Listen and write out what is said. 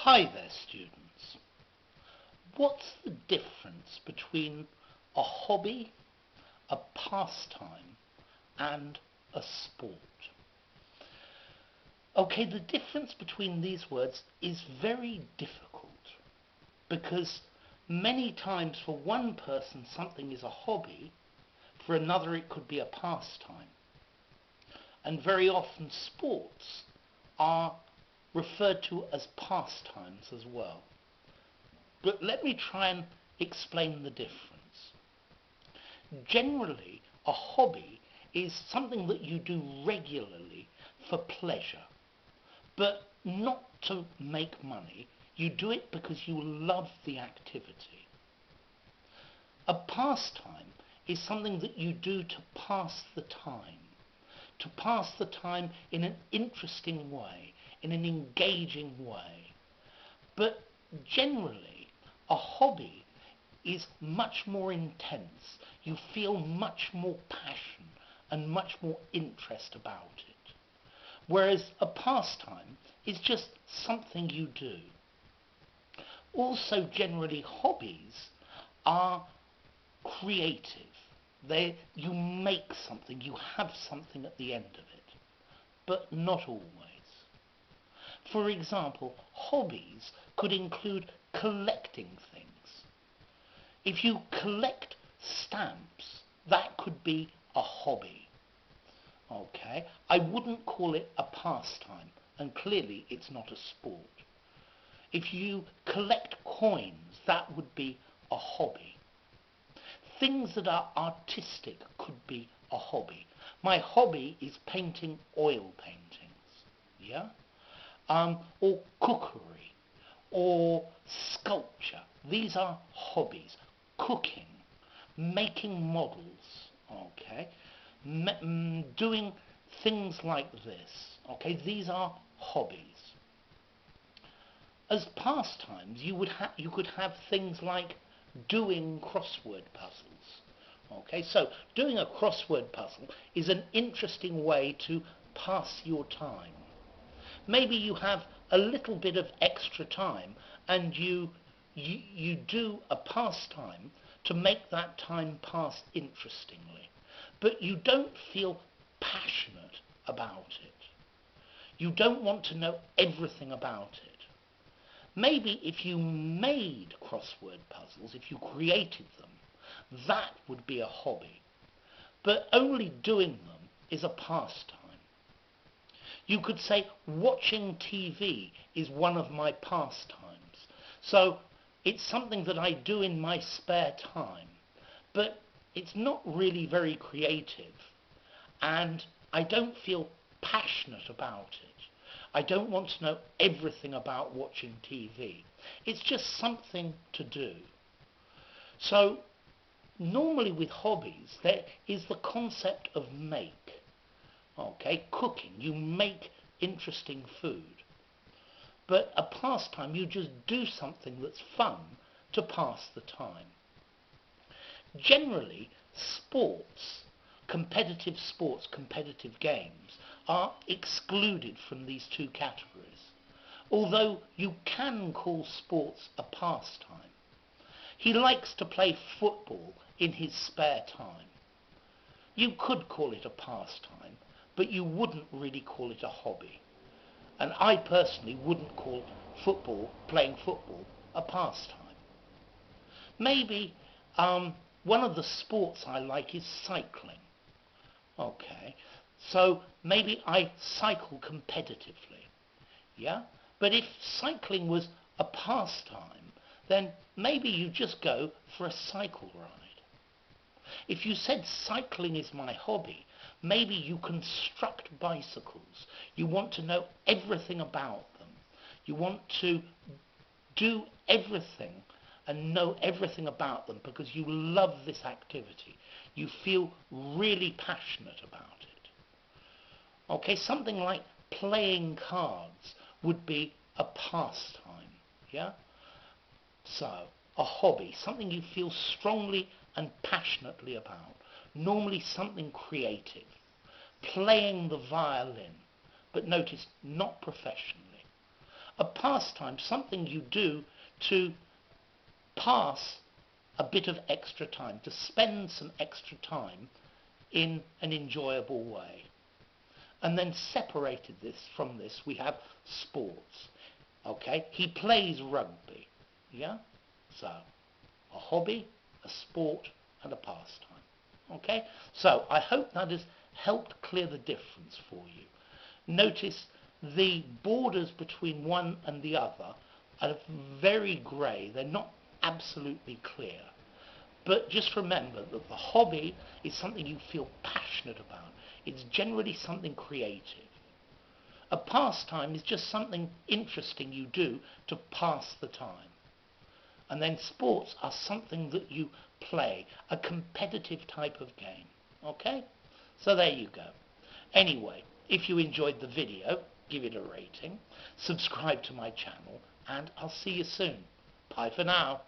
Hi there, students. What's the difference between a hobby, a pastime, and a sport? Okay, the difference between these words is very difficult because many times for one person something is a hobby, for another it could be a pastime. And very often sports are referred to as pastimes as well. But let me try and explain the difference. Generally, a hobby is something that you do regularly for pleasure, but not to make money. You do it because you love the activity. A pastime is something that you do to pass the time in an interesting way, in an engaging way. But generally, a hobby is much more intense. You feel much more passion and much more interest about it. Whereas a pastime is just something you do. Also, generally, hobbies are creative. You make something, you have something at the end of it, but not always. For example, hobbies could include collecting things. If you collect stamps, that could be a hobby. Okay? I wouldn't call it a pastime, and clearly it's not a sport. If you collect coins, that would be a hobby. Things that are artistic could be a hobby. My hobby is painting oil paintings, yeah? Or cookery, or sculpture. These are hobbies. Cooking, making models, okay? Doing things like this, okay? These are hobbies. As pastimes, you could have things like doing crossword puzzles. Okay, so doing a crossword puzzle is an interesting way to pass your time. Maybe you have a little bit of extra time and you do a pastime to make that time pass interestingly. But you don't feel passionate about it. You don't want to know everything about it. Maybe if you made crossword puzzles, if you created them, that would be a hobby. But only doing them is a pastime. You could say watching TV is one of my pastimes. So it's something that I do in my spare time. But it's not really very creative. And I don't feel passionate about it. I don't want to know everything about watching TV. It's just something to do. So, normally with hobbies, there is the concept of make. Okay, cooking. You make interesting food. But a pastime, you just do something that's fun to pass the time. Generally, competitive sports, competitive games, are excluded from these two categories, although you can call sports a pastime. He likes to play football in his spare time. You could call it a pastime, but you wouldn't really call it a hobby. And I personally wouldn't call playing football, a pastime. Maybe one of the sports I like is cycling. Okay, so maybe I cycle competitively, yeah? But if cycling was a pastime, then maybe you just go for a cycle ride. If you said cycling is my hobby, maybe you construct bicycles. You want to know everything about them. You want to do everything and know everything about them because you love this activity. You feel really passionate about it. Okay, something like playing cards would be a pastime, yeah? So, a hobby, something you feel strongly and passionately about. Normally something creative. Playing the violin, but notice, not professionally. A pastime, something you do to pass a bit of extra time, to spend some extra time in an enjoyable way. And then separated from this, we have sports. Okay, he plays rugby. Yeah, so a hobby, a sport, and a pastime. Okay, so I hope that has helped clear the difference for you. Notice the borders between one and the other are very grey. They're not absolutely clear. But just remember that the hobby is something you feel passionate about. It's generally something creative. A pastime is just something interesting you do to pass the time. And then sports are something that you play, a competitive type of game. Okay? So there you go. Anyway, if you enjoyed the video, give it a rating, subscribe to my channel, and I'll see you soon. Bye for now.